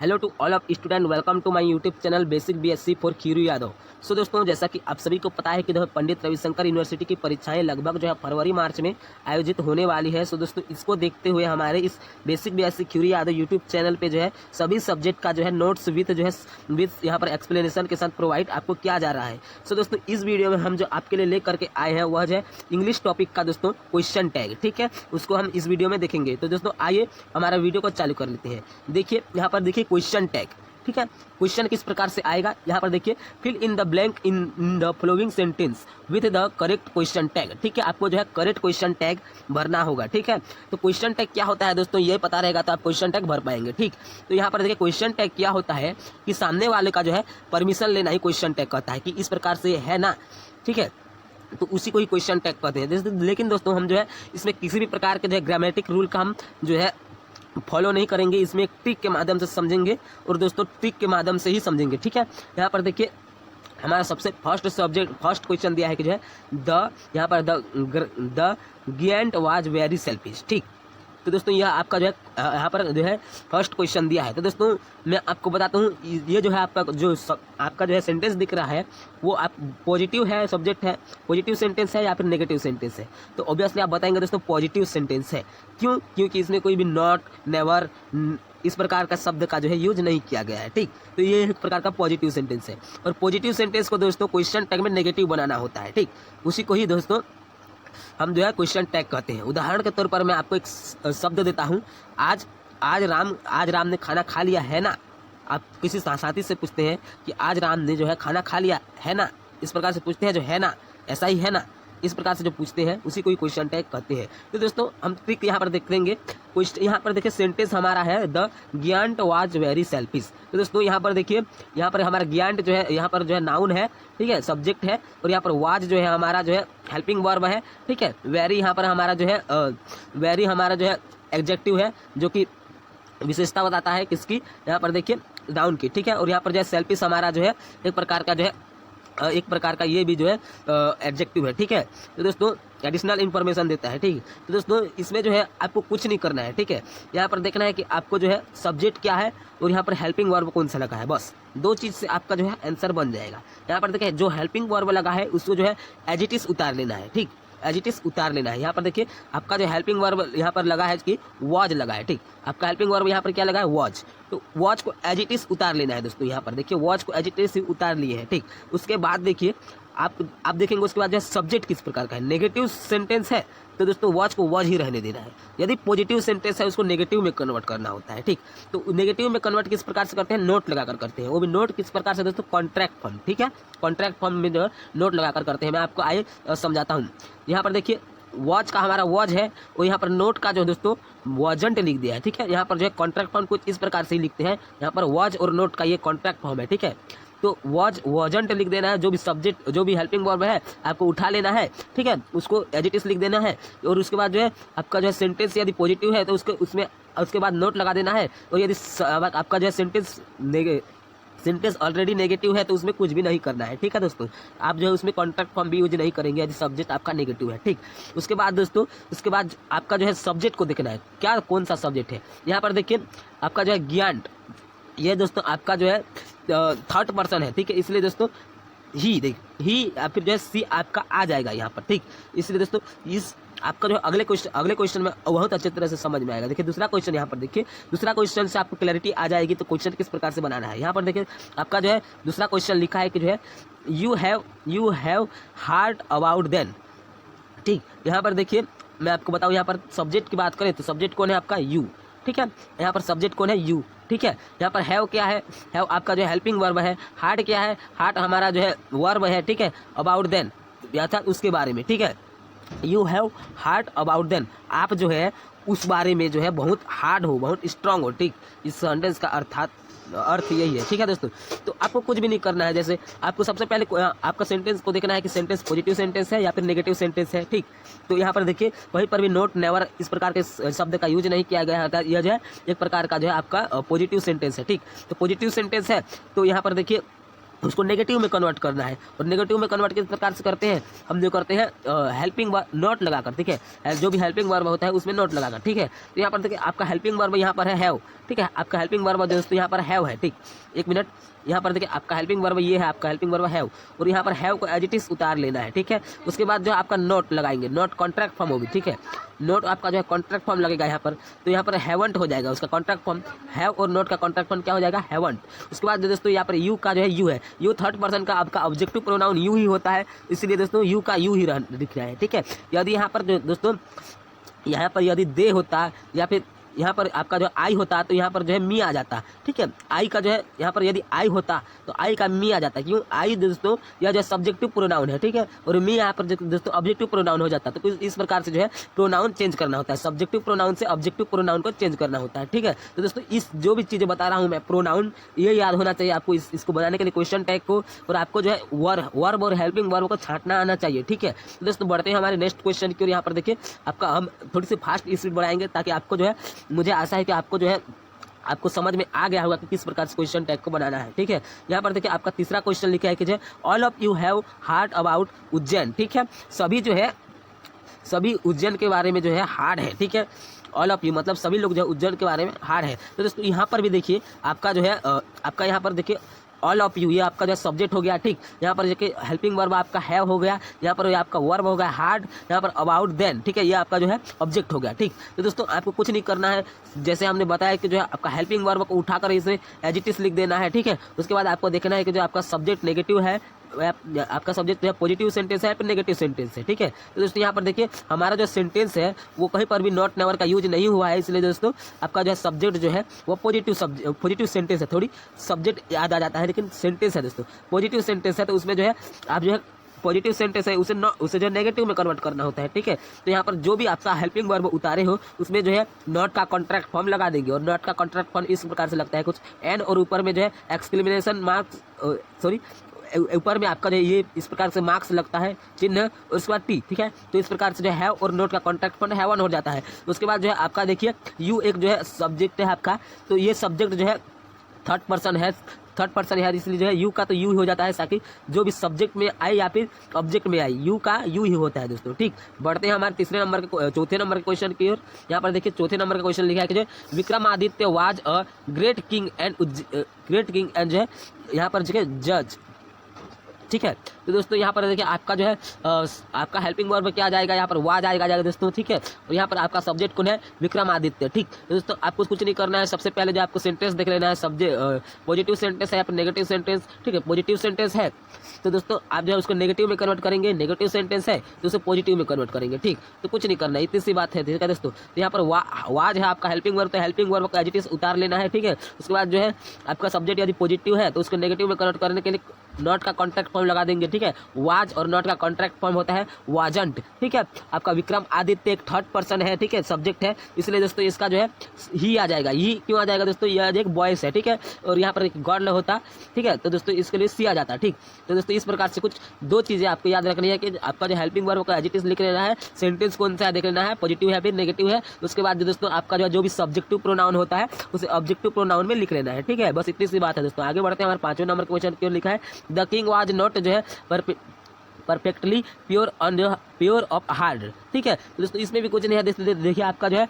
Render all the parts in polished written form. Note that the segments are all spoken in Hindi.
Hello to all of student, welcome to my YouTube channel basic BSc for Khiru Yadav. So दोस्तों, जैसा कि आप सभी को पता है कि पंडित रविशंकर यूनिवर्सिटी की परीक्षाएं लगभग जो है फरवरी मार्च में आयोजित होने वाली है। सो दोस्तों, इसको देखते हुए हमारे इस basic BSc Khiru Yadav YouTube channel पे जो है सभी सब्जेक्ट का जो है नोट्स विथ यहाँ पर एक्सप्लेनेशन के साथ प्रोवाइड आपको किया जा रहा है। सो दोस्तों, इस वीडियो में हम जो आपके लिए लेकर के आए हैं वह जो है इंग्लिश टॉपिक का दोस्तों क्वेश्चन टैग, ठीक है, उसको हम इस वीडियो में देखेंगे। तो दोस्तों आइए हमारा वीडियो को चालू कर लेते हैं। देखिए यहाँ पर देखिए क्वेश्चन टैग, ठीक है। क्वेश्चन किस प्रकार से आएगा, यहाँ पर देखिए fill in the blank in the following sentence with the correct question tag, ठीक है। आपको जो है करेक्ट क्वेश्चन टैग भरना होगा, ठीक है। तो क्वेश्चन टैग क्या होता है दोस्तों, ये पता रहेगा तो आप क्वेश्चन टैग भर पाएंगे, ठीक। तो यहाँ पर देखिए क्वेश्चन टैग क्या होता है कि सामने वाले का जो है परमिशन लेना ही क्वेश्चन टैग कहता है कि इस प्रकार से है ना, ठीक है। तो उसी को ही क्वेश्चन टैग कहते हैं। लेकिन दोस्तों हम जो है इसमें किसी भी प्रकार के जो है ग्रामेटिक रूल का हम जो है फॉलो नहीं करेंगे, इसमें एक ट्रिक के माध्यम से समझेंगे और दोस्तों ट्रिक के माध्यम से ही समझेंगे, ठीक है। यहाँ पर देखिए हमारा सबसे फर्स्ट क्वेश्चन दिया है कि जो है यहाँ पर द गिएंट वाज वेरी सेल्फिश, ठीक। तो दोस्तों यह आपका जो है यहाँ पर जो है फर्स्ट क्वेश्चन दिया है। तो दोस्तों मैं आपको बताता हूँ, ये जो है आपका जो है सेंटेंस दिख रहा है वो आप पॉजिटिव है, सब्जेक्ट है, पॉजिटिव सेंटेंस है या फिर नेगेटिव सेंटेंस है। तो ऑब्वियसली आप बताएंगे दोस्तों पॉजिटिव सेंटेंस है। क्यों? क्योंकि इसमें कोई भी नॉट, नेवर इस प्रकार का शब्द का जो है यूज नहीं किया गया है, ठीक। तो ये एक प्रकार का पॉजिटिव सेंटेंस है और पॉजिटिव सेंटेंस को दोस्तों क्वेश्चन टैग में नेगेटिव बनाना होता है, ठीक। उसी को ही दोस्तों हम जो है क्वेश्चन टैग कहते हैं। उदाहरण के तौर पर मैं आपको एक शब्द देता हूँ, आज राम ने खाना खा लिया है ना। आप किसी साथी से पूछते हैं कि आज राम ने जो है खाना खा लिया है ना, इस प्रकार से पूछते हैं, जो है ना, ऐसा ही है ना, इस प्रकार से जो पूछते हैं उसी को ही क्वेश्चन टैग कहते हैं। तो दोस्तों हम ट्रिक यहाँ पर देख लेंगे। यहाँ पर देखिए सेंटेंस हमारा है द गियांट वाज वेरी सेल्फिश। तो दोस्तों यहाँ पर देखिए, यहाँ पर हमारा गियांट जो है यहाँ पर जो है नाउन है, ठीक है, सब्जेक्ट है, और यहाँ पर वाज जो है हमारा जो है हेल्पिंग वर्ब है, ठीक है। वेरी यहाँ पर हमारा जो है वेरी हमारा जो है एडजेक्टिव है जो कि विशेषता बताता है किसकी, यहाँ पर देखिए नाउन की, ठीक है। और यहाँ पर जो है सेल्फिश हमारा जो है एक प्रकार का जो है ये भी जो है एडजेक्टिव है, ठीक है। तो दोस्तों एडिशनल इन्फॉर्मेशन देता है, ठीक। तो दोस्तों इसमें जो है आपको कुछ नहीं करना है, ठीक है। यहाँ पर देखना है कि आपको जो है सब्जेक्ट क्या है और यहाँ पर हेल्पिंग वर्ब कौन सा लगा है, बस दो चीज़ से आपका जो है आंसर बन जाएगा। यहाँ पर देखिए जो हेल्पिंग वर्ब लगा है उसको जो है एज इट इज उतार लेना है, ठीक, एज इट इज उतार लेना है। यहाँ पर देखिए आपका जो हेल्पिंग वर्ब यहाँ पर लगा है कि वॉज लगा है, ठीक। आपका हेल्पिंग वर्ब यहाँ पर क्या लगा है, वॉज। तो वॉच को एज इट इज उतार लेना है दोस्तों। यहाँ पर देखिए वॉच को एज इट इज उतार लिए है, ठीक। उसके बाद देखिए आप देखेंगे उसके बाद जो है सब्जेक्ट किस प्रकार का है। नेगेटिव सेंटेंस है तो दोस्तों वॉच को वॉच ही रहने देना है। यदि पॉजिटिव सेंटेंस है उसको नेगेटिव में कन्वर्ट करना होता है, ठीक। तो नेगेटिव में कन्वर्ट किस प्रकार से करते हैं, नोट लगाकर करते हैं। वो भी नोट किस प्रकार से दोस्तों, कॉन्ट्रैक्ट फॉर्म, ठीक है। कॉन्ट्रैक्ट फॉर्म में जो है नोट लगाकर करते हैं। मैं आपको आइए समझाता हूँ। यहाँ पर देखिए वॉच का हमारा वॉच है और यहाँ पर नोट का जो दोस्तों वॉजंट लिख दिया है, ठीक है। यहाँ पर जो है कॉन्ट्रैक्ट फॉर्म कुछ इस प्रकार से ही लिखते हैं। यहाँ पर वॉच और नोट का ये कॉन्ट्रैक्ट फॉर्म है, ठीक है। तो वॉजंट लिख देना है, जो भी सब्जेक्ट जो भी हेल्पिंग वर्ब है आपको उठा लेना है, ठीक है, उसको एज इट इज लिख देना है। और उसके बाद जो है आपका जो है सेंटेंस यदि पॉजिटिव है तो उसके बाद नोट लगा देना है। और यदि आपका जो है सेंटेंस ऑलरेडी नेगेटिव है तो उसमें कुछ भी नहीं करना है, ठीक है दोस्तों। आप जो है उसमें कॉन्ट्रैक्ट फॉर्म भी यूज नहीं करेंगे यदि सब्जेक्ट आपका नेगेटिव है, ठीक। उसके बाद दोस्तों आपका जो है सब्जेक्ट को देखना है, क्या कौन सा सब्जेक्ट है। यहाँ पर देखिए आपका जो है गियांट, ये दोस्तों आपका जो है थर्ड पर्सन है, ठीक है। इसलिए दोस्तों ही या फिर जो है सी आपका आ जाएगा यहाँ पर, ठीक। इसलिए दोस्तों इस आपका जो अगले क्वेश्चन में बहुत अच्छे तरह से समझ में आएगा। देखिए दूसरा क्वेश्चन, यहाँ पर देखिए दूसरा क्वेश्चन से आपको क्लैरिटी आ जाएगी तो क्वेश्चन किस प्रकार से बनाना है। यहाँ पर देखिए आपका जो है दूसरा क्वेश्चन लिखा है कि जो है you have heard about then, ठीक। यहाँ पर देखिए मैं आपको बताऊँ, यहाँ पर सब्जेक्ट की बात करें तो सब्जेक्ट कौन है आपका, यू, ठीक है। यहाँ पर सब्जेक्ट कौन है, यू, ठीक है। यहाँ पर हैव क्या है, हैव आपका जो है हेल्पिंग वर्ब है। हार्ट क्या है, हार्ट हमारा जो है वर्ब है, ठीक है। अबाउट देन अर्थात उसके बारे में, ठीक है। You have heard about then, आप जो है उस बारे में जो है बहुत हार्ड हो, बहुत स्ट्रांग हो, ठीक। इस सेंटेंस का अर्थ यही है, ठीक है दोस्तों। तो आपको कुछ भी नहीं करना है। जैसे आपको सबसे पहले आपका सेंटेंस को देखना है कि सेंटेंस पॉजिटिव सेंटेंस है या फिर नेगेटिव सेंटेंस है, ठीक। तो यहाँ पर देखिए वहीं पर भी नोट, नेवर इस प्रकार के शब्द का यूज नहीं किया गया है। यह जो है एक प्रकार का जो है आपका पॉजिटिव सेंटेंस है, ठीक। तो पॉजिटिव सेंटेंस है तो यहाँ पर देखिए उसको नेगेटिव में कन्वर्ट करना है। और नेगेटिव में कन्वर्ट किस प्रकार से करते हैं, हम जो करते हैं हेल्पिंग वर्ब नॉट लगाकर, ठीक है, जो भी हेल्पिंग वर्ब होता है उसमें नॉट लगाकर, ठीक है। तो यहाँ पर देखिए आपका हेल्पिंग वर्ब यहाँ पर है हैव, ठीक है, आपका हेल्पिंग वर्ब दोस्तों यहाँ पर हैव है, ठीक। एक मिनट, यहाँ पर देखिए आपका हेल्पिंग वर्ब ये है, आपका हेल्पिंग वर्ब हैव, और यहाँ पर हैव को एज इट इज उतार लेना है, ठीक है। उसके बाद जो आपका नॉट लगाएंगे, नॉट कॉन्ट्रैक्ट फॉर्म होगी, ठीक है, नोट आपका जो है कॉन्ट्रैक्ट फॉर्म लगेगा यहाँ पर, तो यहाँ पर हैवंट हो जाएगा उसका कॉन्ट्रैक्ट फॉर्म, हैव और नोट का कॉन्ट्रैक्ट फॉर्म क्या हो जाएगा, हैवंट। उसके बाद दोस्तों यहाँ पर यू का जो है यू है, यू थर्ड पर्सन का आपका ऑब्जेक्टिव प्रोनाउन यू ही होता है, इसलिए दोस्तों यू का यू ही दिखना है, ठीक है। यदि यहाँ पर जो दोस्तों यहाँ पर यदि दे होता या फिर यहाँ पर आपका जो आई होता तो यहाँ पर जो है मी आ जाता, ठीक है। आई का जो है यहाँ पर यदि आई होता तो आई का मी आ जाता, क्यों, आई दोस्तों यह जो सब्जेक्टिव प्रोनाउन है, ठीक है, और मी यहाँ पर दोस्तों ऑब्जेक्टिव प्रोनाउन हो जाता। तो इस प्रकार से जो है प्रोनाउन चेंज करना होता है, सब्जेक्टिव प्रोनाउन से ऑब्जेक्टिव प्रोनाउन को चेंज करना होता है, ठीक है। तो दोस्तों इस जो भी चीज़ें बता रहा हूँ मैं प्रोनाउन, ये याद होना चाहिए आपको इसको बनाने के लिए क्वेश्चन टैग को, और आपको जो है वर्ब और हेल्पिंग वर्ब को छांटना आना चाहिए, ठीक है। तो दोस्तों बढ़ते हैं हमारे नेक्स्ट क्वेश्चन की, और यहाँ पर देखिए आपका हम थोड़ी सी फास्ट स्पीड बढ़ाएंगे ताकि आपको जो है, मुझे आशा है कि आपको जो है आपको समझ में आ गया होगा कि किस प्रकार से क्वेश्चन टैग को बनाना है, ठीक है। यहाँ पर देखिए आपका तीसरा क्वेश्चन लिखा है कि जो all of you have heard about Ujjain, ठीक है, सभी जो है सभी उज्जैन के बारे में जो है हार्ड है, ठीक है। ऑल ऑफ यू मतलब सभी लोग जो है उज्जैन के बारे में हार्ड है। तो दोस्तों यहाँ पर भी देखिए आपका जो है आपका यहाँ पर देखिए ऑल ऑफ यू, ये आपका जो सब्जेक्ट हो गया, ठीक। यहाँ पर देखिए हेल्पिंग वर्ब आपका हैव हो गया, यहाँ पर आपका वर्ब हो गया हार्ड, यहाँ पर अबाउट देन, ठीक है, ये आपका जो है ऑब्जेक्ट हो गया, ठीक। तो दोस्तों आपको कुछ नहीं करना है, जैसे हमने बताया कि जो है आपका हेल्पिंग वर्ब को उठाकर इसे एज इट इज लिख देना है, ठीक है। उसके बाद आपको देखना है कि जो आपका सब्जेक्ट नेगेटिव है, आपका सब्जेक्ट जो है पॉजिटिव सेंटेंस है या फिर नेगेटिव सेंटेंस है, ठीक है। तो दोस्तों यहाँ पर देखिए हमारा जो सेंटेंस है वो कहीं पर भी नॉट नेवर का यूज नहीं हुआ है, इसलिए दोस्तों आपका जो है सब्जेक्ट जो है वो पॉजिटिव सेंटेंस है, थोड़ी सब्जेक्ट याद आ जाता है लेकिन सेंटेंस है दोस्तों, पॉजिटिव सेंटेंस है। तो उसमें जो है आप जो है पॉजिटिव सेंटेंस है उसे जो नेगेटिव में कन्वर्ट करना होता है, ठीक है। तो यहाँ पर जो भी आपका हेल्पिंग वर्ब उतारे हो उसमें जो है नॉट का कॉन्ट्रैक्ट फॉर्म लगा देंगे, और नॉट का कॉन्ट्रैक्ट फॉर्म इस प्रकार से लगता है कुछ एन, और ऊपर में जो है एक्सक्लेमेशन मार्क्स ऊपर में आपका जो ये इस प्रकार से मार्क्स लगता है चिन्ह, और उसके बाद टी, ठीक है। तो इस प्रकार से जो है और नोट का कॉन्ट्रैक्ट फॉर्म हैवन हो जाता है। उसके बाद जो है आपका देखिए यू एक जो है सब्जेक्ट है आपका, तो ये सब्जेक्ट जो है थर्ड पर्सन है, इसलिए जो है यू का तो यू ही हो जाता है, ताकि जो भी सब्जेक्ट में आए या फिर ऑब्जेक्ट में आए यू का यू ही होता है दोस्तों, ठीक। बढ़ते हैं हमारे चौथे नंबर के क्वेश्चन की ओर। यहाँ पर देखिए चौथे नंबर का क्वेश्चन लिखा है कि जो Vikramaditya was a great king and जो है यहाँ पर जो है जज, ठीक है। तो दोस्तों यहाँ पर देखिए आपका जो है आपका हेल्पिंग वर्ब क्या आ जाएगा, यहाँ पर वाज जाएगा दोस्तों, ठीक है। और यहाँ पर आपका सब्जेक्ट कौन है, विक्रमादित्य, ठीक। तो दोस्तों आपको कुछ नहीं करना है, सबसे पहले जो आपको सेंटेंस देख लेना है, सब्जेक्ट पॉजिटिव सेंटेंस है या फिर नेगेटिव सेंटेंस, ठीक है। पॉजिटिव सेंटेंस है तो दोस्तों आप जो है उसको नेगेटिव में कन्वर्ट करेंगे, नेगेटिव सेंटेंस है तो उसे पॉजिटिव में कन्वर्ट करेंगे, ठीक। तो कुछ नहीं करना है, इतनी सी बात है, ठीक है दोस्तों। तो यहाँ पर वाज है आपका हेल्पिंग वर्ब, तो हेल्पिंग वर्ब को एज इट इज उतार लेना है, ठीक है। उसके बाद जो है आपका सब्जेक्ट यदि पॉजिटिव है तो उसको नेगेटिव में कन्वर्ट करने के लिए नॉट का कॉन्ट्रैक्ट फॉर्म लगा देंगे, ठीक है। वाज और नॉट का कॉन्ट्रैक्ट फॉर्म होता है वाजंट, ठीक है। आपका विक्रम आदित्य एक थर्ड पर्सन है, ठीक है, सब्जेक्ट है, इसलिए दोस्तों इसका जो है ही आ जाएगा। ही क्यों आ जाएगा दोस्तों, यह एक बॉयस है, ठीक है, और यहाँ पर एक गर्ल होता, ठीक है। तो दोस्तों इसके लिए सी आ जाता, ठीक। तो दोस्तों इस प्रकार से कुछ दो चीजें आपको याद रखनी है कि आपका जो हेल्पिंग वर्ब का एज इट इज लिख लेना है, सेंटेंस कौन सा है देख लेना है, पॉजिटिव है फिर नेगेटिव है। उसके बाद दोस्तों आपका जो भी सब्जेक्टिव प्रोनाउन होता है उसे ऑब्जेक्टिव प्रोनाउन में लिख लेना है, ठीक है। बस इतनी सी बात है दोस्तों। आगे बढ़ते हैं, हमारे पांचवें नंबर क्वेश्चन क्यों लिखा है, द किंग वाज नॉट जो है परफेक्टली प्योर ऑफ हार्ड, ठीक है। तो दोस्तों इसमें भी कुछ नहीं है, देखिए आपका जो है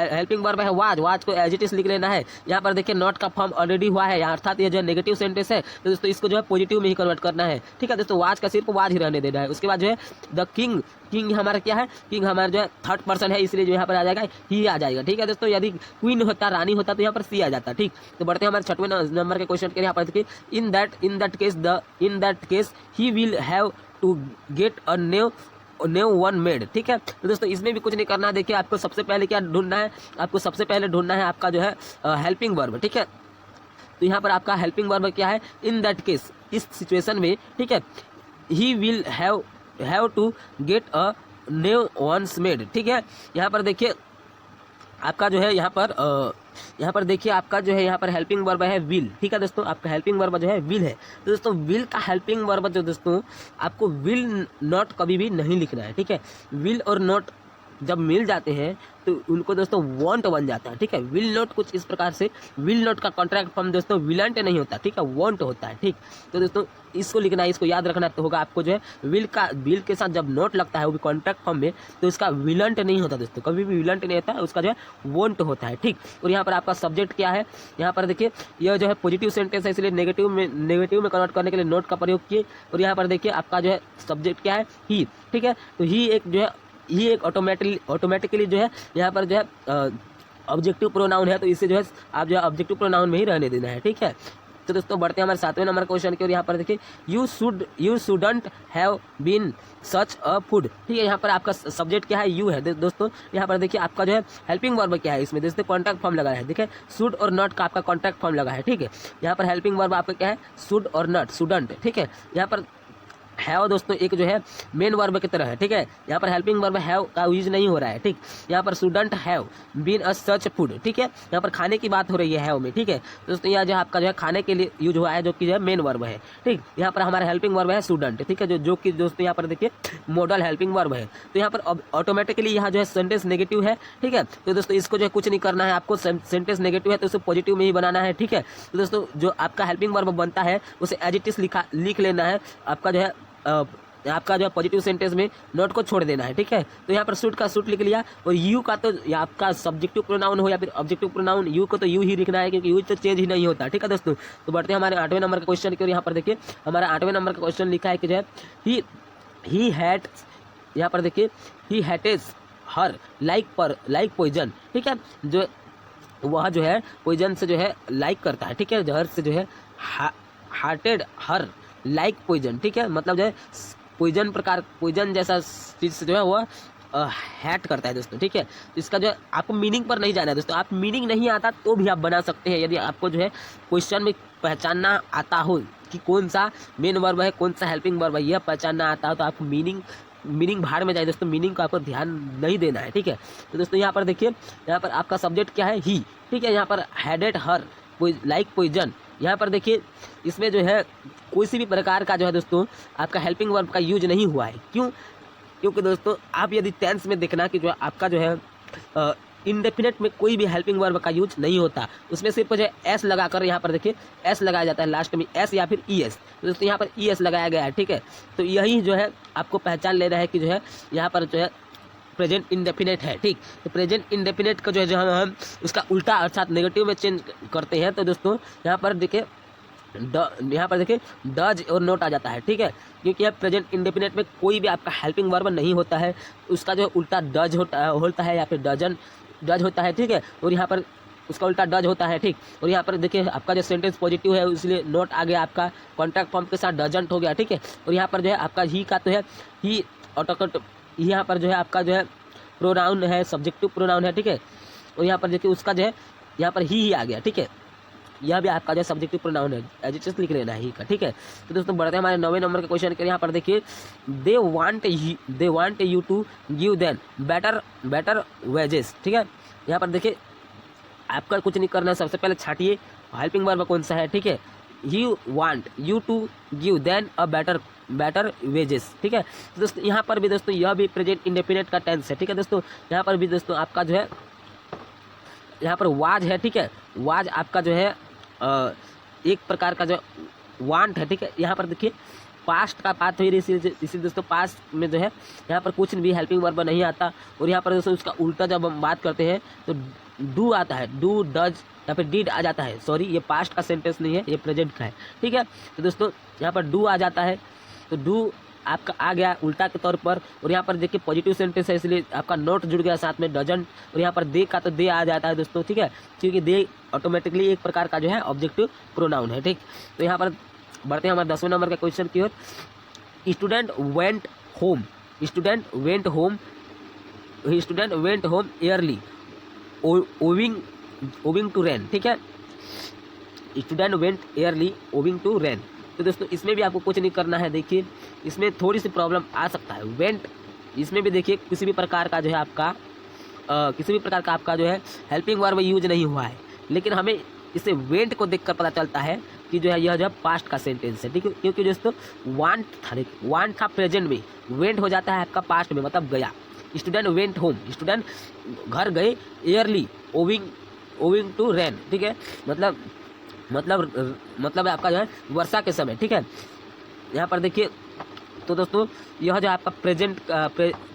हेल्पिंग वर्ब है वाज को एज इट इज लिख लेना है। यहाँ पर देखिए नॉट का फॉर्म ऑलरेडी हुआ है, यहाँ अर्थात ये जो नेगेटिव सेंटेंस है तो दोस्तों इसको जो है पॉजिटिव में ही कन्वर्ट करना है, ठीक है दोस्तों। वाज का सिर्फ वाज ही रहने देना है। उसके बाद जो है द किंग हमारा क्या है, किंग हमारा जो है थर्ड पर्सन है, इसलिए जो यहाँ पर आ जाएगा ही आ जाएगा, ठीक है दोस्तों। यदि क्वीन होता, रानी होता तो यहाँ पर सी आ जाता, ठीक। तो बढ़ते हैं हमारे छठवें नंबर के क्वेश्चन के लिए। यहाँ पर देखिए in that case he will have to get a new one made, ठीक है। तो दोस्तों इसमें भी कुछ नहीं करना है। देखिए आपको सबसे पहले क्या ढूंढना है, आपको सबसे पहले ढूंढना है आपका जो है हेल्पिंग वर्ब, ठीक है। तो यहाँ पर आपका हेल्पिंग वर्ब क्या है, इन दैट केस, इस सिचुएशन में, ठीक है, he will have to get a new ones made, ठीक है। यहाँ पर देखिए आपका जो है यहाँ पर देखिए आपका जो है यहाँ पर हेल्पिंग वर्ब है विल, ठीक है दोस्तों। आपका हेल्पिंग वर्ब जो है विल है, तो दोस्तों विल का हेल्पिंग वर्ब जो दोस्तों आपको विल नॉट कभी भी नहीं लिखना है, ठीक है। विल और नॉट जब मिल जाते हैं तो उनको दोस्तों वॉन्ट बन जाता है, ठीक है। विल नॉट कुछ इस प्रकार से, विल नॉट का कॉन्ट्रैक्ट फॉर्म दोस्तों विलंट नहीं होता, ठीक है, वॉन्ट होता है, ठीक। तो दोस्तों इसको लिखना है, इसको याद रखना तो होगा आपको जो है विल के साथ जब नोट लगता है वो भी कॉन्ट्रैक्ट फॉर्म में, तो इसका विलंट नहीं होता दोस्तों, कभी भी विलंट नहीं होता, उसका जो है वॉन्ट होता है, ठीक। और यहाँ पर आपका सब्जेक्ट क्या है, यहाँ पर देखिए यह जो है पॉजिटिव सेंटेंस है, इसलिए नेगेटिव में कन्वर्ट करने के लिए नोट का प्रयोग किए। और यहाँ पर देखिए आपका जो है सब्जेक्ट क्या है, ही, ठीक है। तो ही एक जो है, ही एक ऑटोमेटिकली जो है यहाँ पर जो है ऑब्जेक्टिव प्रोनाउन है, तो इसे जो है आप जो है ऑब्जेक्टिव प्रोनाउन में ही रहने देना है, ठीक है। तो दोस्तों बढ़ते हैं हमारे 7वें नंबर क्वेश्चन की। और यहाँ पर देखिए you shouldn't have been such a food, ठीक है। यहाँ पर आपका सब्जेक्ट क्या है, यू है दोस्तों। यहाँ पर देखिए आपका जो है हेल्पिंग वर्ब क्या है, इसमें दोस्तों कॉन्टैक्ट फॉर्म लगा है, देखिए शुड और नॉट का आपका कॉन्टैक्ट फॉर्म लगा है, ठीक है। यहाँ पर हेल्पिंग वर्ब आपका क्या है, शुड और नॉट, शुडंट, ठीक है। यहाँ पर हैव दोस्तों एक जो है मेन वर्ब की तरह है, ठीक है। यहाँ पर हेल्पिंग वर्ब हैव का यूज नहीं हो रहा है, ठीक। यहाँ पर shouldn't have been a such food, ठीक है। यहाँ पर खाने की बात हो रही है हैव में, ठीक है। दोस्तों यहाँ जो आपका जो है खाने के लिए यूज हुआ है, जो कि जो है मेन वर्ब है, ठीक। यहाँ पर हमारा हेल्पिंग वर्ब है शुडंट, ठीक है, जो कि दोस्तों यहाँ पर देखिए मॉडल हेल्पिंग वर्ब है। तो यहाँ पर ऑटोमेटिकली यहाँ जो है सेंटेंस नेगेटिव है, ठीक है। तो दोस्तों इसको जो है कुछ नहीं करना है आपको, सेंटेंस नेगेटिव है तो उसे पॉजिटिव में ही बनाना है, ठीक है। तो दोस्तों जो आपका हेल्पिंग वर्ब बनता है उसे एज इट इज लिख लेना है, आपका जो है आपका जो है पॉजिटिव सेंटेंस में नोट को छोड़ देना है, ठीक है। तो यहाँ पर सूट का सूट लिख लिया। और यू का तो आपका सब्जेक्टिव प्रोनाउन हो या फिर ऑब्जेक्टिव प्रोनाउन, यू को तो यू ही लिखना है, क्योंकि यू तो चेंज ही नहीं होता, ठीक है दोस्तों। तो बढ़ते हैं हमारे 8वें नंबर के क्वेश्चन की। और यहाँ पर देखिए हमारा 8वें नंबर का क्वेश्चन लिखा है कि जो है ही हैड, यहाँ पर देखिए ही हैटेज हर लाइक पॉइजन, ठीक है। जो वह जो है पॉइजन से जो है लाइक करता है, ठीक है। जहर से जो है हार्टेड हर लाइक पॉइजन, ठीक है। मतलब जो है पॉइजन जैसा चीज से जो है वह हैट करता है दोस्तों, ठीक है। इसका जो है आपको मीनिंग पर नहीं जाना है दोस्तों, आप मीनिंग नहीं आता तो भी आप बना सकते हैं, यदि आपको जो है क्वेश्चन में पहचानना आता हो कि कौन सा मेन वर्ब है, कौन सा हेल्पिंग वर्ब है, यह पहचानना आता हो तो आपको मीनिंग बाहर में जाए दोस्तों, मीनिंग को आपको ध्यान नहीं देना है, ठीक है। तो दोस्तों यहाँ पर देखिए यहाँ पर आपका सब्जेक्ट क्या है, ही, ठीक है। यहाँ पर हैडेड हर लाइक पॉइजन, यहाँ पर देखिए इसमें जो है कोई सी भी प्रकार का जो है दोस्तों आपका हेल्पिंग वर्ब का यूज नहीं हुआ है। क्योंकि दोस्तों आप यदि टेंस में देखना कि जो आपका जो है इंडेफिनेट में कोई भी हेल्पिंग वर्ब का यूज नहीं होता, उसमें सिर्फ जो है एस लगाकर यहाँ पर देखिए एस लगाया जाता है लास्ट में, एस या फिर ई एस। तो दोस्तों यहाँ पर ई एस लगाया गया है, ठीक है। तो यही जो है आपको पहचान लेना है कि जो है यहाँ पर जो है प्रेजेंट इंडेफिनेट है, ठीक। तो प्रेजेंट इंडेफिनेट का जो है जो हम उसका उल्टा अर्थात नेगेटिव में चेंज करते हैं, तो दोस्तों यहाँ पर देखिए डज और नोट आ जाता है, ठीक है। क्योंकि यह प्रेजेंट इंडेफिनेट में कोई भी आपका हेल्पिंग वर्ब नहीं होता है, उसका जो उल्टा डज होता है या फिर डज होता है, ठीक है। और यहाँ पर उसका उल्टा डज होता है, ठीक। और यहाँ पर देखिए आपका जो सेंटेंस पॉजिटिव है इसलिए नोट आ गया, आपका कॉन्ट्रैक्ट फॉर्म के साथ डजंट हो गया, ठीक है। और यहाँ पर जो है आपका ही का तो है ही ऑटोकट, यहाँ पर जो है आपका जो है प्रोनाउन है, सब्जेक्टिव प्रोनाउन है, ठीक है। और यहाँ पर देखिए उसका जो है यहाँ पर ही आ गया, ठीक है। यह भी आपका जो सब्जेक्टिव प्रोनाउन है, एज इट इज लिख लेना है ही का, ठीक है। तो दोस्तों बढ़ते हैं हमारे 9वें नंबर के क्वेश्चन के। यहाँ पर देखिए they want you to give them better wages, ठीक है। यहाँ पर देखिए आपका कुछ नहीं करना है, सबसे पहले छाटिए हेल्पिंग वर्ब कौन सा है, ठीक है। He want you to give them a better wages, ठीक है। तो दोस्तों यहाँ पर भी दोस्तों यह भी प्रेजेंट इंडेफिनेट का टेंस है, ठीक है दोस्तों। यहाँ पर भी दोस्तों आपका जो है यहाँ पर वाज है, ठीक है। वाज आपका जो है एक प्रकार का जो वांट है, ठीक है। यहाँ पर देखिए पास्ट का बात हुई, इसी दोस्तों पास्ट में जो है यहाँ पर कुछ भी हेल्पिंग वर्ब नहीं आता। और यहाँ पर दोस्तों उसका उल्टा जब हम बात करते हैं तो डू आता है, डू डज या फिर डिड आ जाता है। सॉरी, ये पास्ट का सेंटेंस नहीं है, ये प्रेजेंट का है, ठीक है। तो दोस्तों यहाँ पर डू आ जाता है, तो डू आपका आ गया उल्टा के तौर पर। और यहाँ पर देखिए पॉजिटिव सेंटेंस है इसलिए आपका नोट जुड़ गया साथ में डजंट। और यहाँ पर दे का तो दे आ जाता है दोस्तों, ठीक है, क्योंकि दे ऑटोमेटिकली एक प्रकार का जो है ऑब्जेक्टिव प्रोनाउन है, ठीक। तो यहाँ पर बढ़ते हैं हमारे 10वें नंबर के क्वेश्चन की ओर। Student went home early owing to rain, ठीक है। Student went early owing to rain. तो दोस्तों इसमें भी आपको कुछ नहीं करना है, देखिए इसमें थोड़ी सी प्रॉब्लम आ सकता है। वेंट इसमें भी देखिए किसी भी प्रकार का जो है आपका जो है हेल्पिंग वर्ब यूज नहीं हुआ है, लेकिन हमें इसे वेंट को देखकर पता चलता है कि जो है यह जो है पास्ट का सेंटेंस है, ठीक है। क्योंकि दोस्तों वांट था प्रेजेंट में, वेंट हो जाता है आपका पास्ट में, मतलब गया। स्टूडेंट वेंट होम, स्टूडेंट घर गए, एयरली ओविंग टू रेन, ठीक है, मतलब आपका जो है वर्षा के समय, ठीक है। यहाँ पर देखिए तो दोस्तों यह जो आपका प्रेजेंट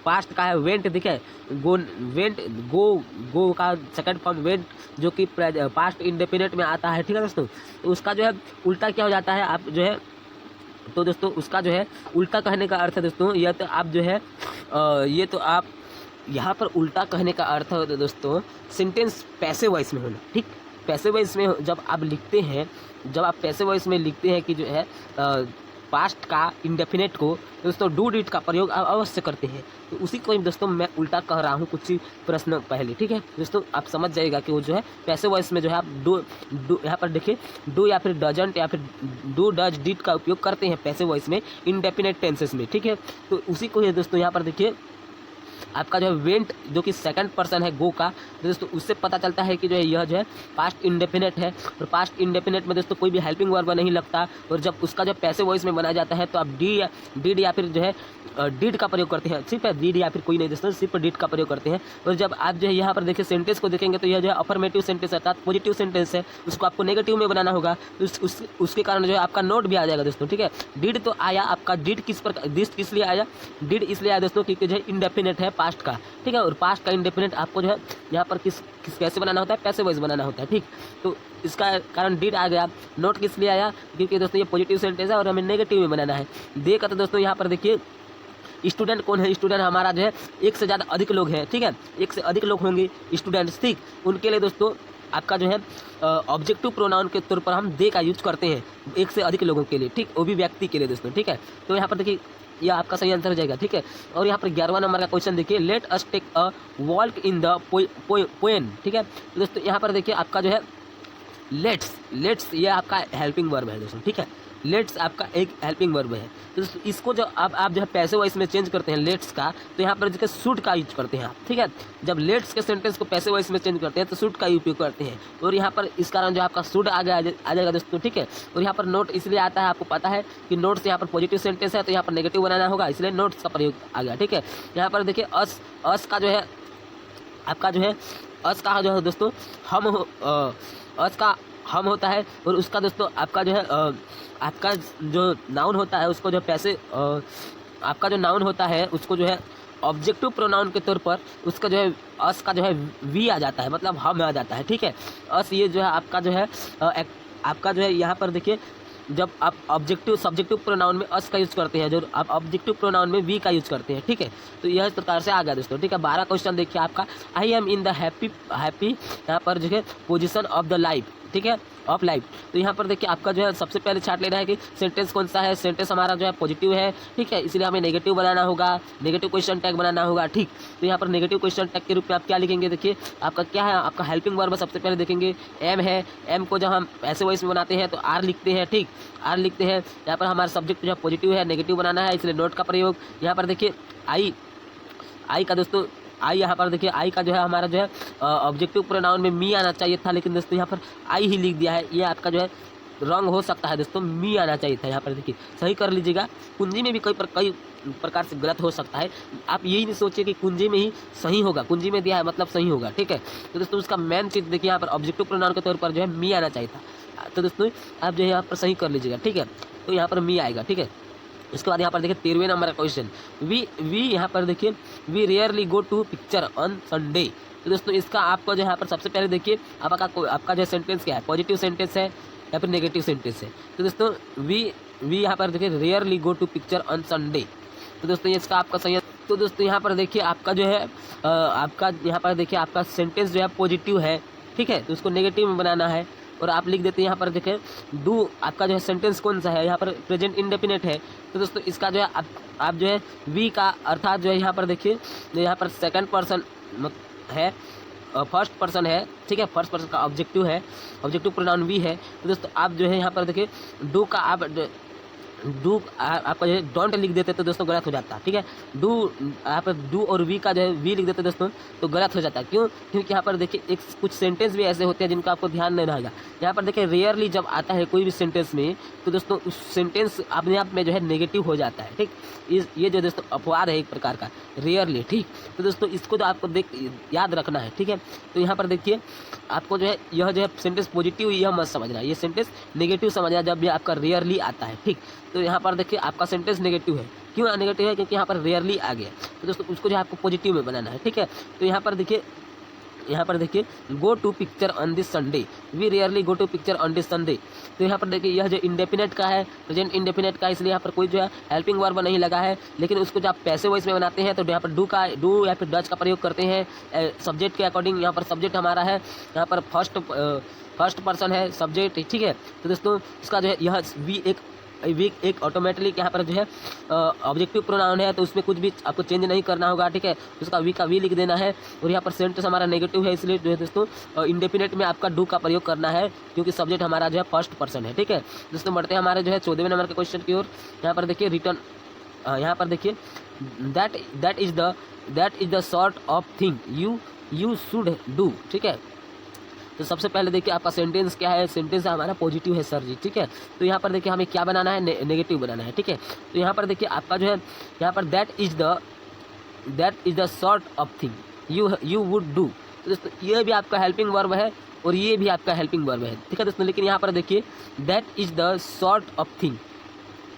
पास्ट का है वेंट, देखिए गो का सेकंड फॉर्म वेंट जो कि पास्ट इंडेफिनिट में आता है, ठीक है दोस्तों। तो उसका जो है उल्टा क्या हो जाता है, आप जो है तो दोस्तों उसका जो है उल्टा कहने का अर्थ है दोस्तों, यह तो आप जो है ये तो आप यहाँ पर उल्टा कहने का अर्थ है दोस्तों सेंटेंस पैसिव वॉइस में होना, ठीक। पैसिव वॉइस में जब आप लिखते हैं, जब आप पैसिव वॉइस में लिखते हैं कि जो है पास्ट का इंडेफिनेट को दोस्तों डू डिड का प्रयोग आप अवश्य करते हैं। तो उसी को दोस्तों मैं उल्टा कह रहा हूँ कुछ ही प्रश्न पहले, ठीक है दोस्तों। आप समझ जाएगा कि वो जो है पैसिव वॉइस में जो है आप डू यहाँ पर देखिए डू या फिर डजंट या फिर डू डज डिड का उपयोग करते हैं पैसिव वॉइस में इंडेफिनेट टेंसेस में, ठीक है। तो उसी को ही दोस्तों यहाँ पर देखिए आपका जो है वेंट जो कि सेकंड पर्सन है गो का, तो दोस्तों उससे पता चलता है कि जो है यह जो है पास्ट इंडेफिनेट है, और पास्ट इंडेफिनेट में दोस्तों कोई भी हेल्पिंग वर्ब नहीं लगता, और जब उसका जो पैसिव वॉइस में बनाया जाता है तो आप डिड या फिर जो है डिड का प्रयोग करते हैं, सिर्फ डिड या फिर कोई नहीं दोस्तों, सिर्फ डिड का प्रयोग करते हैं। और जब आप जो है यहाँ पर देखिए सेंटेंस को देखेंगे तो यह जो है अफर्मेटिव सेंटेंस अर्थात पॉजिटिव सेंटेंस है, उसको आपको नेगेटिव में बनाना होगा, तो उसके कारण जो है आपका नोट भी आ जाएगा दोस्तों, ठीक है। डिड तो आया आपका, डिड किस लिए आया, डिड इसलिए आया दोस्तों क्योंकि जो है इंडेफिनेट है पास्ट का, ठीक है। और पास्ट का इंडेफिनेट आपको जो है यहाँ पर किस कैसे बनाना होता है, पैसिव वॉइस बनाना होता है, ठीक। तो इसका कारण डिड आ गया। नोट किस लिए आया, क्योंकि दोस्तों ये पॉजिटिव सेंटेंस है और हमें नेगेटिव में बनाना है। देखा तो दोस्तों यहाँ पर देखिए स्टूडेंट कौन है, स्टूडेंट हमारा जो है एक से ज़्यादा अधिक लोग हैं, ठीक है, एक से अधिक लोग होंगे स्टूडेंट्स, ठीक। उनके लिए दोस्तों आपका जो है ऑब्जेक्टिव प्रोनाउन के तौर पर हम दे का यूज करते हैं एक से अधिक लोगों के लिए, ठीक, वो भी व्यक्ति के लिए दोस्तों, ठीक है। तो यहाँ पर देखिए यह आपका सही आंसर हो जाएगा, ठीक है। और यहाँ पर 11वां नंबर का क्वेश्चन देखिए, let us take a walk in the poem, ठीक है। तो दोस्तों यहाँ पर देखिए आपका जो है लेट्स ये आपका हेल्पिंग वर्ब है दोस्तों, ठीक है। लेट्स आपका एक हेल्पिंग वर्ब है, तो इसको जो आप जो है पैसिव वॉइस में चेंज करते हैं लेट्स का, तो यहाँ पर देखिए शुड का यूज करते हैं आप, ठीक है। जब लेट्स के सेंटेंस को पैसिव वॉइस में चेंज करते हैं तो शुड का उपयोग करते हैं, और यहाँ पर इस कारण जो आपका शुड आ जाएगा दोस्तों, ठीक है। और यहाँ पर नोट इसलिए आता है, आपको पता है कि नोट्स यहाँ पर पॉजिटिव सेंटेंस है तो यहाँ पर नेगेटिव बनाना होगा, इसलिए नोट्स का प्रयोग आ गया, ठीक है। यहाँ पर देखिए अस का जो है आपका जो है अस का जो है दोस्तों अस का हम होता है, और उसका दोस्तों आपका जो है आपका जो नाउन होता है उसको जो पैसे आपका जो नाउन होता है उसको जो है ऑब्जेक्टिव प्रोनाउन के तौर पर उसका जो है अस का जो है वी आ जाता है, मतलब हम आ जाता है, ठीक है। अस ये जो है आपका जो है आपका जो है यहाँ पर देखिए जब आप ऑब्जेक्टिव सब्जेक्टिव प्रोनाउन में अस का यूज करते हैं, जो आप ऑब्जेक्टिव प्रोनाउन में वी का यूज करते हैं, ठीक है। तो यह इस प्रकार से आ गया दोस्तों, ठीक है। 12 क्वेश्चन देखिए आपका, I am in the happy यहाँ पर जो है पोजिशन ऑफ द लाइफ, ठीक है, ऑफ लाइफ। तो यहाँ पर देखिए आपका जो है सबसे पहले छाट लेना है कि सेंटेंस कौन सा है, सेंटेंस हमारा जो है पॉजिटिव है, ठीक है, इसलिए हमें नेगेटिव बनाना होगा, नेगेटिव क्वेश्चन टैग बनाना होगा, ठीक। तो यहाँ पर नेगेटिव क्वेश्चन टैग के रूप में आप क्या लिखेंगे, देखिए आपका क्या है, आपका हेल्पिंग वर्ब सबसे पहले देखेंगे एम है, एम को जब हम ऐसे वॉइस में बनाते हैं तो आर लिखते हैं, ठीक, आर लिखते हैं। यहाँ पर हमारा सब्जेक्ट जो है पॉजिटिव है, नेगेटिव बनाना है, इसलिए नोट का प्रयोग। यहाँ पर देखिए आई का दोस्तों आई यहाँ पर देखिए आई का जो है हमारा जो है ऑब्जेक्टिव प्रोनाउन में मी आना चाहिए था, लेकिन दोस्तों यहाँ पर आई ही लिख दिया है, ये आपका जो है रॉन्ग हो सकता है दोस्तों, मी आना चाहिए था। यहाँ पर देखिए सही कर लीजिएगा, कुंजी में भी कई प्रकार से गलत हो सकता है, आप यही नहीं सोचिए कि कुंजी में ही सही होगा, कुंजी में दिया है मतलब सही होगा, ठीक है। तो दोस्तों उसका मेन चीज़ देखिए यहाँ पर ऑब्जेक्टिव प्रोनाउन के तौर पर जो है मी आना चाहिए था, तो दोस्तों आप जो है यहाँ पर सही कर लीजिएगा, ठीक है। तो यहाँ पर मी आएगा, ठीक है। इसके बाद यहाँ पर देखिए 13वें नंबर का क्वेश्चन, वी यहाँ पर देखिए we rarely go to picture on Sunday. तो दोस्तों इसका आपको जो यहाँ पर सबसे पहले देखिए आपका जो सेंटेंस क्या है, पॉजिटिव सेंटेंस है या फिर नेगेटिव सेंटेंस है। तो दोस्तों वी यहाँ पर देखिए rarely go to picture on Sunday, तो दोस्तों ये इसका आपका सही है। तो दोस्तों यहाँ पर देखिए आपका जो है आपका यहाँ पर देखिए आपका सेंटेंस जो है पॉजिटिव है, ठीक है, तो उसको नेगेटिव में बनाना है, और आप लिख देते हैं यहाँ पर देखें डू आपका जो है सेंटेंस कौन सा है, यहाँ पर प्रेजेंट इंडेफिनेट है। तो दोस्तों इसका जो है आप जो है वी का अर्थात जो है यहाँ पर देखिए यहाँ पर सेकंड पर्सन है, फर्स्ट पर्सन है, ठीक है, फर्स्ट पर्सन का ऑब्जेक्टिव है, ऑब्जेक्टिव प्रोनाउन वी है। तो दोस्तों आप जो है यहाँ पर देखिए डू का आप डू आपका जो है डोंट लिख देते तो दोस्तों गलत हो जाता है, ठीक है। डू आप डू और वी का जो है वी लिख देते दोस्तों तो गलत हो जाता है। क्यों? क्योंकि यहाँ पर देखिए एक कुछ सेंटेंस भी ऐसे होते हैं जिनका आपको ध्यान नहीं रहेगा। यहाँ पर देखिए रेयरली जब आता है कोई भी सेंटेंस में तो दोस्तों उस सेंटेंस अपने आप में जो है नेगेटिव हो जाता है, ठीक। ये जो दोस्तों अपवाद है एक प्रकार का, रेयरली, ठीक। तो दोस्तों इसको तो आपको याद रखना है, ठीक है। तो यहाँ पर देखिए आपको जो है यह जो है सेंटेंस पॉजिटिव यह मत समझना, ये सेंटेंस नेगेटिव समझना जब भी आपका रेयरली आता है, ठीक। तो यहाँ पर देखिए आपका सेंटेंस नेगेटिव है। क्यों नेगेटिव है? क्योंकि यहाँ पर रेयरली आ गया। तो दोस्तों उसको जो है आपको पॉजिटिव में बनाना है, ठीक है। तो यहाँ पर देखिए go to picture on this Sunday, we rarely go to picture on this Sunday. तो यहाँ पर देखिए यह जो इंडेफिनेट का है, प्रेजेंट इंडेफिनेट का, इसलिए यहाँ पर कोई जो है हेल्पिंग वर्ब नहीं लगा है। लेकिन उसको जब आप पैसिव वॉइस में बनाते हैं तो यहाँ पर डू या फिर डज का प्रयोग करते हैं सब्जेक्ट के अकॉर्डिंग। यहाँ पर सब्जेक्ट हमारा है, यहाँ पर फर्स्ट पर्सन है सब्जेक्ट, ठीक है। तो दोस्तों इसका जो है यह वी एक ऑटोमेटिकली यहाँ पर जो है ऑब्जेक्टिव प्रोनाउन है, तो उसमें कुछ भी आपको चेंज नहीं करना होगा, ठीक है। उसका वी का वी लिख देना है। और यहाँ पर सेंटेंस हमारा नेगेटिव है, इसलिए जो है दोस्तों इंडेफिनेट में आपका डू का प्रयोग करना है, क्योंकि सब्जेक्ट हमारा जो है फर्स्ट पर्सन है, ठीक है। दोस्तों बढ़ते हैं हमारे जो है 14वें नंबर के क्वेश्चन की ओर। यहाँ पर देखिए रिटर्न, यहाँ पर देखिए that is the sort of thing you should do, ठीक है। तो सबसे पहले देखिए आपका सेंटेंस क्या है, सेंटेंस हमारा पॉजिटिव है सर जी, ठीक है। तो यहाँ पर देखिए हमें क्या बनाना है, नेगेटिव बनाना है, ठीक है। तो यहाँ पर देखिए आपका जो है यहाँ पर that is the sort of thing you would do. तो दोस्तों ये भी आपका हेल्पिंग वर्ब है और ये भी आपका हेल्पिंग वर्ब है, ठीक है दोस्तों। लेकिन यहाँ पर देखिए that is the sort of thing,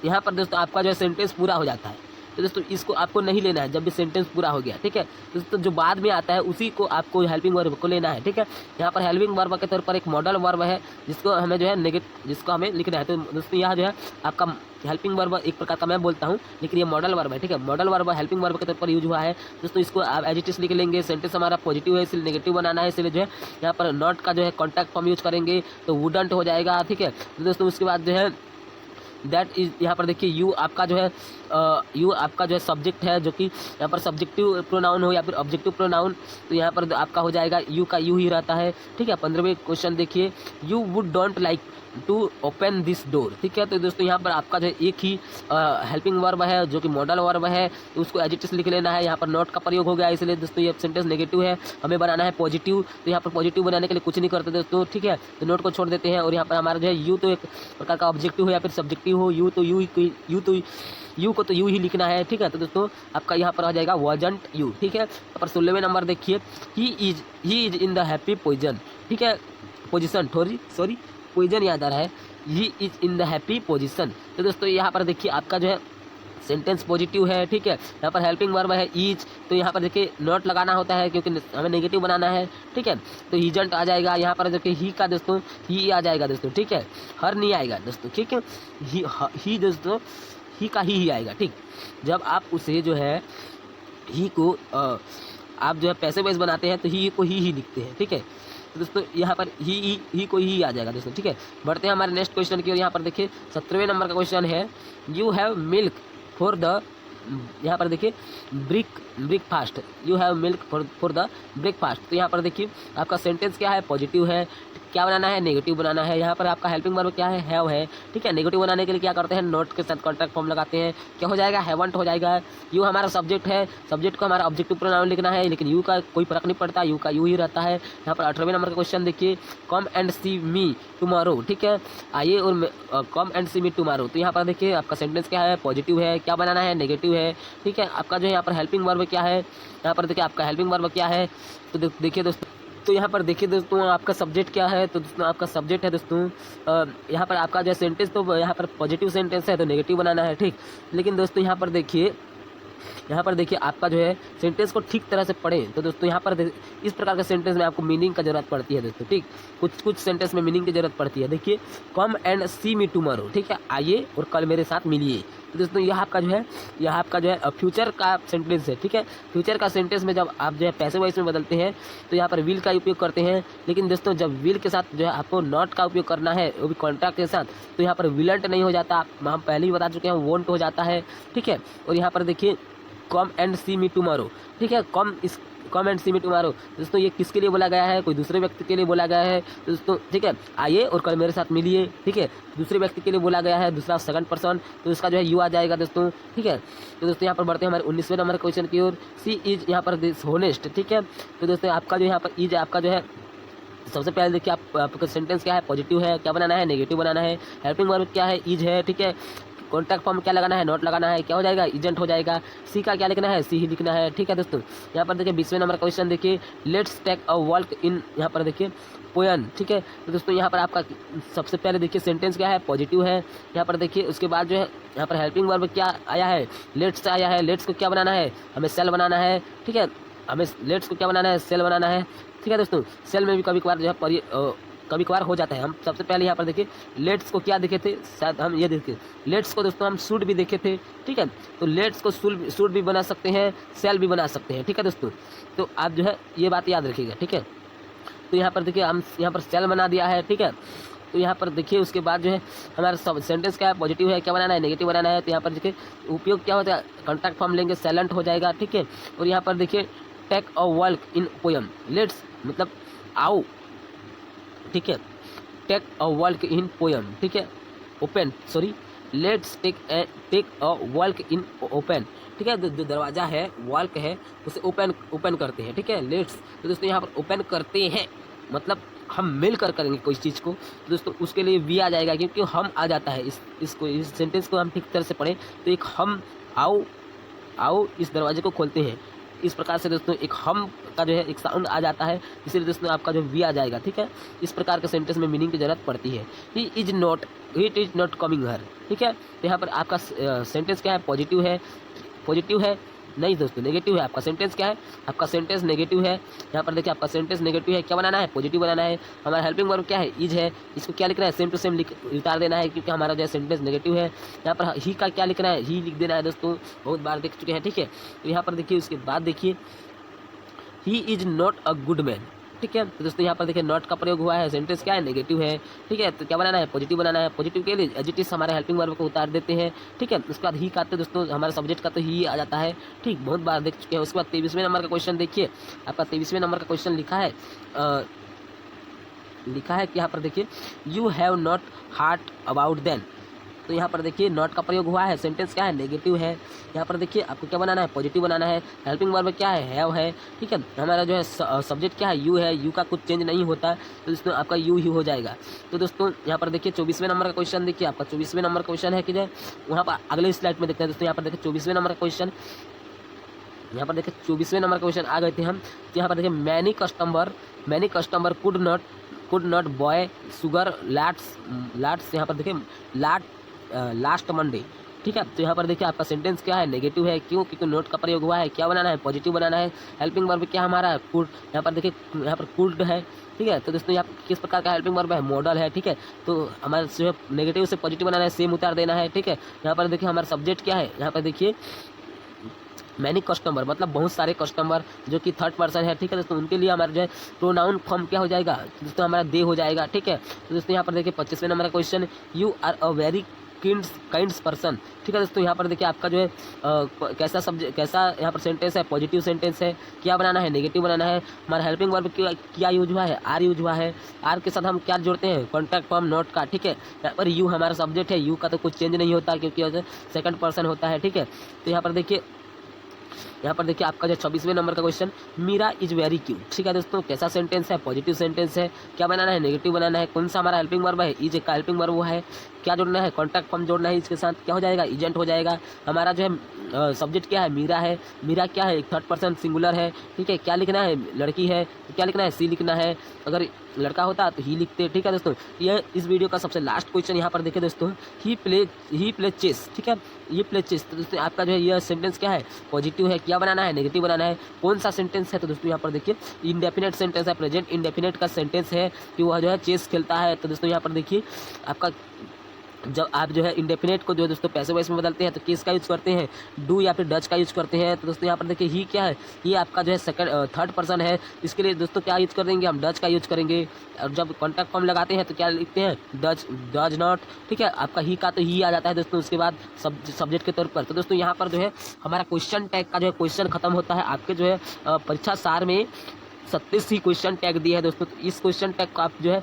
यहाँ पर दोस्तों आपका जो है सेंटेंस पूरा हो जाता है। तो दोस्तों इसको आपको नहीं लेना है जब भी सेंटेंस पूरा हो गया, ठीक है। दोस्तों जो बाद में आता है उसी को आपको हेल्पिंग वर्ब को लेना है, ठीक है। यहाँ पर हेल्पिंग वर्ब के तौर पर एक मॉडल वर्ब है जिसको हमें जो है जिसको हमें लिखना है। तो दोस्तों यहाँ जो है आपका हेल्पिंग वर्ब एक प्रकार का मैं बोलता हूँ, लेकिन ये मॉडल वर्ब है, ठीक है। मॉडल वर्ब हेल्पिंग वर्ब के तौर पर यूज हुआ है। दोस्तों इसको आप एज इट इज लिख लेंगे। सेंटेंस हमारा पॉजिटिव है इसलिए नेगेटिव बनाना है, इसलिए जो है यहाँ पर नॉट का जो है कॉन्टैक्ट फॉर्म यूज करेंगे तो वुडंट हो जाएगा, ठीक है। तो दोस्तों उसके बाद जो है दैट इज, यहाँ पर देखिए यू आपका जो है सब्जेक्ट है, जो कि यहाँ पर सब्जेक्टिव प्रोनाउन हो या फिर ऑब्जेक्टिव प्रोनाउन, तो यहाँ पर आपका हो जाएगा यू का यू ही रहता है, ठीक है। 15वें क्वेश्चन देखिए you would don't like to open this door, ठीक है। तो दोस्तों यहाँ पर आपका जो एक ही हेल्पिंग वर्ब है जो कि मॉडल वर्ब है, तो उसको एज इट इज लिख लेना है। यहाँ पर नॉट का प्रयोग हो गया, इसलिए दोस्तों ये सेंटेंस नेगेटिव है, हमें बनाना है पॉजिटिव। तो यहाँ पर पॉजिटिव बनाने के लिए कुछ नहीं करते दोस्तों, ठीक है। तो नोट को छोड़ देते हैं और यहाँ पर हमारा जो है यू तो एक प्रकार का ऑब्जेक्टिव हो या फिर सब्जेक्टिव हो, यू को तो यू ही लिखना है, ठीक है। तो दोस्तों आपका यहाँ पर आ जाएगा वॉजंट यू, ठीक है। यहाँ पर 16वें नंबर देखिए he is in the happy position, ठीक है। पोजिशन सॉरी पोजिशन याद आ रहा है, he is in the happy position. तो दोस्तों यहाँ पर देखिए आपका जो है सेंटेंस पॉजिटिव है, ठीक है। यहाँ पर हेल्पिंग वर्ब है इज, तो यहाँ पर देखिए नॉट लगाना होता है क्योंकि हमें नेगेटिव बनाना है, ठीक है। तो हीजंट आ जाएगा। यहाँ पर देखिए ही का दोस्तों ही आ जाएगा दोस्तों, ठीक है। हर नहीं आएगा दोस्तों, ठीक है। ही दोस्तों ही का ही आएगा, ठीक। जब आप उसे जो है ही को आप जो है पैसे वाइज बनाते हैं तो ही को ही लिखते हैं, ठीक है। तो दोस्तों यहाँ पर ही को ही आ जाएगा दोस्तों, ठीक है। बढ़ते हैं हमारे नेक्स्ट क्वेश्चन की और यहाँ पर देखिए 17वें नंबर का क्वेश्चन है you have milk for the, यहाँ पर देखिए breakfast, you have milk for the breakfast. तो यहाँ पर देखिए आपका सेंटेंस क्या है, पॉजिटिव है, क्या बनाना है, नेगेटिव बनाना है। यहाँ पर आपका हेल्पिंग वर्ब क्या है, हैव है, ठीक है। नेगेटिव बनाने के लिए क्या करते हैं, नोट के साथ कॉन्ट्रैक्ट फॉर्म लगाते हैं, क्या हो जाएगा, हैवंट हो जाएगा। यू हमारा सब्जेक्ट है, सब्जेक्ट को हमारा ऑब्जेक्टिव प्रोनाउन लिखना है, लेकिन यू का कोई फर्क नहीं पड़ता, यू का यू ही रहता है। यहाँ पर 18वें नंबर का क्वेश्चन देखिए come and C me tomorrow, ठीक है। आइए और come and C me tomorrow. तो यहाँ पर देखिए आपका सेंटेंस क्या है, पॉजिटिव है, क्या बनाना है, नेगेटिव है, ठीक है। आपका जो है यहाँ पर हेल्पिंग वर्ब क्या है, यहाँ पर देखिए आपका हेल्पिंग वर्ब क्या है, तो देखिए दोस्तों, तो यहाँ पर देखिए दोस्तों आपका सब्जेक्ट क्या है, तो दोस्तों आपका सब्जेक्ट है दोस्तों यहाँ पर आपका जो सेंटेंस तो यहाँ पर पॉजिटिव सेंटेंस है तो नेगेटिव बनाना है, ठीक। लेकिन दोस्तों यहाँ पर देखिए आपका जो है सेंटेंस को ठीक तरह से पढ़ें तो दोस्तों यहाँ पर इस प्रकार के सेंटेंस में आपको मीनिंग का जरूरत पड़ती है दोस्तों, ठीक। कुछ सेंटेंस में मीनिंग की जरूरत पड़ती है। देखिए come and C me tomorrow, ठीक है, आइए और कल मेरे साथ मिलिए। तो दोस्तों यह आपका जो है फ्यूचर का सेंटेंस है, ठीक है। फ्यूचर का सेंटेंस में जब आप जो है पैसिव वॉइस में बदलते हैं तो यहाँ पर विल का उपयोग करते हैं, लेकिन दोस्तों जब विल के साथ जो है आपको नॉट का उपयोग करना है वो भी कॉन्ट्रैक्ट के साथ, तो यहाँ पर विलंट नहीं हो जाता, हम पहले ही बता चुके हैं, वोंट हो जाता है, ठीक है। और यहाँ पर देखिए come and C me tomorrow, ठीक है। कम इस come and C me tomorrow. दोस्तों ये किसके लिए बोला गया है, कोई दूसरे व्यक्ति के लिए बोला गया है दोस्तों, ठीक है। आइए और कल मेरे साथ मिलिए, ठीक है। दूसरे व्यक्ति के लिए बोला गया है, दूसरा सेकंड पर्सन, तो इसका जो है यू आ जाएगा दोस्तों, ठीक है। तो दोस्तों यहाँ पर बढ़ते हैं हमारे 19वें नंबर क्वेश्चन की ओर। सी इज यहाँ पर दिस होनेस्ट, ठीक है। तो दोस्तों आपका जो यहाँ पर इज आपका जो है सबसे पहले देखिए आपका सेंटेंस क्या है, पॉजिटिव है, क्या बनाना है, नेगेटिव बनाना है। हेल्पिंग वर्ब क्या है, इज है, ठीक है। कॉन्टैक्ट फॉर्म क्या लगाना है, नॉट लगाना है, क्या हो जाएगा, एजेंट हो जाएगा। सी का क्या लिखना है, सी ही लिखना है, ठीक है दोस्तों। यहाँ पर देखिए 20वें नंबर क्वेश्चन देखिए, let's take a walk in, यहाँ पर देखिए पोयन, ठीक है। तो दोस्तों यहाँ पर आपका सबसे पहले देखिए सेंटेंस क्या है, पॉजिटिव है। यहाँ पर देखिए उसके बाद जो है यहाँ पर हेल्पिंग वर्ब क्या आया है, लेट्स आया है। लेट्स को क्या बनाना है, हमें सेल बनाना है, ठीक है। हमें लेट्स को क्या बनाना है, सेल बनाना है, ठीक है दोस्तों। सेल में भी कभी कभार जो है कभी कभार हो जाता है। हम सबसे पहले यहाँ पर देखिए लेट्स को क्या देखे थे, शायद हम ये देखे लेट्स को दोस्तों हम शूड भी देखे थे, ठीक है। तो लेट्स को शूड भी बना सकते हैं, सेल भी बना सकते हैं, ठीक है दोस्तों। तो आप जो है ये बात याद रखिएगा, ठीक है। तो यहाँ पर देखिए हम यहाँ पर सेल बना दिया है, ठीक है। तो यहाँ पर देखिए उसके बाद जो है हमारा सब सेंटेंस क्या है, पॉजिटिव है, क्या बनाना है, नेगेटिव बनाना है। तो यहाँ पर देखिए उपयोग क्या होता है, कॉन्टैक्ट फॉर्म लेंगे, साइलेंट हो जाएगा, ठीक है। और यहाँ पर देखिए take a walk in poem, let's मतलब आओ, ठीक है। Take a walk in poem, ठीक है। Open, sorry, let's take a walk in open, ठीक है। जो दरवाजा है, वॉक है, उसे ओपन करते हैं, ठीक है। लेट्स, तो दोस्तों यहाँ पर ओपन करते हैं मतलब हम मिलकर करेंगे कोई चीज़ को, तो दोस्तों उसके लिए वी आ जाएगा, क्योंकि हम आ जाता है। इस सेंटेंस को हम ठीक तरह से पढ़ें तो एक हम आओ इस दरवाजे को खोलते हैं, इस प्रकार से दोस्तों एक हम का जो है एक साउंड आ जाता है, इसलिए दोस्तों आपका जो वी आ जाएगा, ठीक है। इस प्रकार के सेंटेंस में मीनिंग की जरूरत पड़ती है। ही इज नॉट कमिंग हर, ठीक है। तो यहाँ पर आपका सेंटेंस क्या है, पॉजिटिव है नहीं दोस्तों, नेगेटिव है। आपका सेंटेंस क्या है, आपका सेंटेंस नेगेटिव है। यहाँ पर देखिए आपका सेंटेंस नेगेटिव है, क्या बनाना है, पॉजिटिव बनाना है। हमारा हेल्पिंग वर्ब क्या है, इज है, इसको क्या लिखना है, सेम टू सेम उतार देना है, क्योंकि हमारा जो है सेंटेंस नेगेटिव है। यहाँ पर ही का क्या लिखना है, ही लिख देना है दोस्तों, बहुत बार देख चुके हैं, ठीक है। तो यहाँ पर देखिए उसके बाद देखिए he is not a good man, ठीक है। तो दोस्तों यहाँ पर देखिए नॉट का प्रयोग हुआ है, सेंटेंस क्या है, नेगेटिव है, ठीक है। तो क्या बनाना है, पॉजिटिव बनाना है। पॉजिटिव के लिए एडजेक्टिव हमारे हेल्पिंग वर्ब को उतार देते हैं, ठीक है। उसके बाद ही का तो दोस्तों हमारे सब्जेक्ट का तो ही आ जाता है, ठीक, बहुत बार देख चुके हैं। उसके बाद 23वें नंबर का क्वेश्चन देखिए, आपका 23वें नंबर का क्वेश्चन लिखा है कि यहाँ पर देखिए you have not heard about then. तो यहाँ पर देखिए नॉट का प्रयोग हुआ है, सेंटेंस क्या है, नेगेटिव है। यहाँ पर देखिए आपको क्या बनाना है, पॉजिटिव बनाना है। हेल्पिंग वर्ब क्या है, हैव है, ठीक है। हमारा जो है सब्जेक्ट क्या है, यू है, यू का कुछ चेंज नहीं होता, तो दोस्तों आपका यू ही हो जाएगा। तो दोस्तों यहाँ पर देखिए 24वें नंबर का क्वेश्चन देखिए, आपका 24वें नंबर का क्वेश्चन है कि जो वहाँ पर अगले स्लाइड में देखते हैं दोस्तों। यहाँ पर देखिए 24वें नंबर का क्वेश्चन, यहाँ पर देखिए 24वें नंबर का क्वेश्चन आ गए थे हम। तो यहाँ पर देखिए many customer could not boy sugar lats, यहाँ पर देखिए लास्ट मंडे, ठीक है। तो यहाँ पर देखिए आपका सेंटेंस क्या है, नेगेटिव है, क्यों, क्योंकि नोट का प्रयोग हुआ है। क्या बनाना है, पॉजिटिव बनाना है। हेल्पिंग वर्ब क्या हमारा है, कुड, यहाँ पर देखिए यहाँ पर कुड है, ठीक है। तो दोस्तों यहाँ किस प्रकार का हेल्पिंग वर्ब है, मॉडल है, ठीक है। तो हमारे जो है नेगेटिव से पॉजिटिव बनाना है, सेम उतार देना है, ठीक है। यहाँ पर देखिए हमारा सब्जेक्ट क्या है, यहाँ पर देखिए मैनी कस्टमर मतलब बहुत सारे कस्टमर जो कि थर्ड पर्सन है, ठीक है दोस्तों। उनके लिए हमारा जो है प्रोनाउन फॉर्म क्या हो जाएगा दोस्तों, हमारा दे हो जाएगा, ठीक है। तो दोस्तों यहाँ पर देखिए 25वें नंबर का question, you are a very kind person, ठीक है दोस्तों। यहाँ पर देखिए आपका जो है कैसा यहाँ पर सेंटेंस है, पॉजिटिव सेंटेंस है। क्या बनाना है, नेगेटिव बनाना है। हमारा हेल्पिंग वर्ब क्या यूज हुआ है, आर यूज हुआ है। आर के साथ हम क्या जोड़ते हैं, कॉन्टैक्ट फॉर्म नॉट का, ठीक है। यहाँ पर यू हमारा सब्जेक्ट है, यू का तो कुछ चेंज नहीं होता क्योंकि सेकंड पर्सन होता है, ठीक है। तो यहाँ पर देखिए आपका जो 26वें नंबर का question, Meera is very cute, ठीक है दोस्तों। कैसा सेंटेंस है, पॉजिटिव सेंटेंस है। क्या बनाना है, नेगेटिव बनाना है। कौन सा हमारा हेल्पिंग वर्ब है, इज का हेल्पिंग वर्ब वो है। क्या जोड़ना है, कॉन्टैक्ट फॉर्म जोड़ना है, इसके साथ क्या हो जाएगा, एजेंट हो जाएगा। हमारा जो है सब्जेक्ट क्या है, मीरा है। मीरा क्या है, एक थर्ड पर्सन सिंगुलर है, ठीक है। क्या लिखना है, लड़की है, तो क्या लिखना है, सी लिखना है। अगर लड़का होता तो ही लिखते, ठीक है दोस्तों। ये इस वीडियो का सबसे लास्ट क्वेश्चन यहाँ पर देखिए दोस्तों, ही प्ले चेस, ठीक है। ये प्ले चेस, तो दोस्तों आपका जो है यह सेंटेंस क्या है, पॉजिटिव है। क्या बनाना है, नेगेटिव बनाना है। कौन सा सेंटेंस है, तो दोस्तों यहाँ पर देखिए इंडेफिनेट सेंटेंस है, प्रेजेंट इंडेफिनेट का सेंटेंस है कि वह जो है चेस खेलता है। तो दोस्तों यहाँ पर देखिए आपका जब आप जो है इंडेफिनेट को जो है दोस्तों पैसे वॉइस में बदलते हैं तो किस का यूज़ करते हैं, डू या फिर डज का यूज़ करते हैं। तो दोस्तों यहाँ पर देखिए ही क्या है, ये आपका जो है थर्ड पर्सन है, इसके लिए दोस्तों क्या यूज़ करेंगे, हम डज का यूज़ करेंगे। और जब कॉन्टैक्ट फॉर्म लगाते हैं तो क्या लिखते हैं, डज नॉट, ठीक है। आपका ही का तो ही आ जाता है दोस्तों उसके बाद सब्जेक्ट के तौर पर। तो दोस्तों यहाँ पर जो है हमारा क्वेश्चन टैग का जो है क्वेश्चन खत्म होता है। आपके जो है परीक्षा सार में 36 ही क्वेश्चन टैग दिए हैं दोस्तों। तो इस क्वेश्चन टैग को आप जो है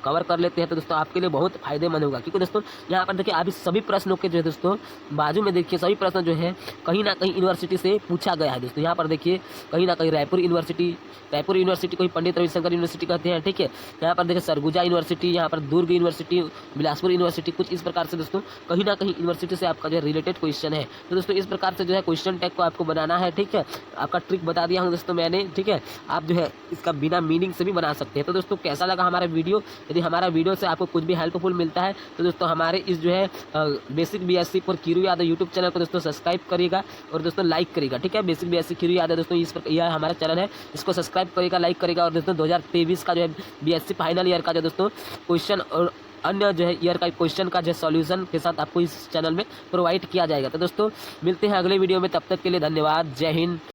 कवर कर लेते हैं तो दोस्तों आपके लिए बहुत फायदेमंद होगा, क्योंकि दोस्तों यहाँ पर देखिए अभी सभी प्रश्नों के जो है दोस्तों बाजू में देखिए सभी प्रश्न जो है कहीं ना कहीं यूनिवर्सिटी से पूछा गया है दोस्तों। यहाँ पर देखिए कहीं ना कहीं रायपुर यूनिवर्सिटी को ही पंडित रविशंकर यूनिवर्सिटी कहते हैं, ठीक है। यहाँ पर देखिए सरगुजा यूनिवर्सिटी, यहाँ पर दुर्ग यूनिवर्सिटी, बिलासपुर यूनिवर्सिटी, कुछ इस प्रकार से दोस्तों कहीं ना कहीं यूनिवर्सिटी से आपका जो है रिलेटेड क्वेश्चन है। तो दोस्तों इस प्रकार से जो है क्वेश्चन टैग को आपको बनाना है, ठीक है। आपका ट्रिक बता दिया हूँ दोस्तों मैंने, ठीक है। आप जो है इसका बिना मीनिंग से भी बना सकते हैं। तो दोस्तों कैसा लगा हमारा वीडियो, यदि हमारा वीडियो से आपको कुछ भी हेल्पफुल मिलता है तो दोस्तों हमारे इस जो है basic BSc for Khiru Yadav YouTube channel को दोस्तों सब्सक्राइब करिएगा और दोस्तों लाइक करिएगा, ठीक है। बेसिक बीएससी खीरू यादव दोस्तों यह हमारा चैनल है, इसको सब्सक्राइब करिएगा, लाइक करिएगा। और दोस्तों 2023 का जो है बीएससी फाइनल ईयर का जो दोस्तों क्वेश्चन और अन्य जो है ईयर का क्वेश्चन का जो सॉल्यूशन के साथ आपको इस चैनल में प्रोवाइड किया जाएगा। तो दोस्तों मिलते हैं अगले वीडियो में, तब तक के लिए धन्यवाद, जय हिंद।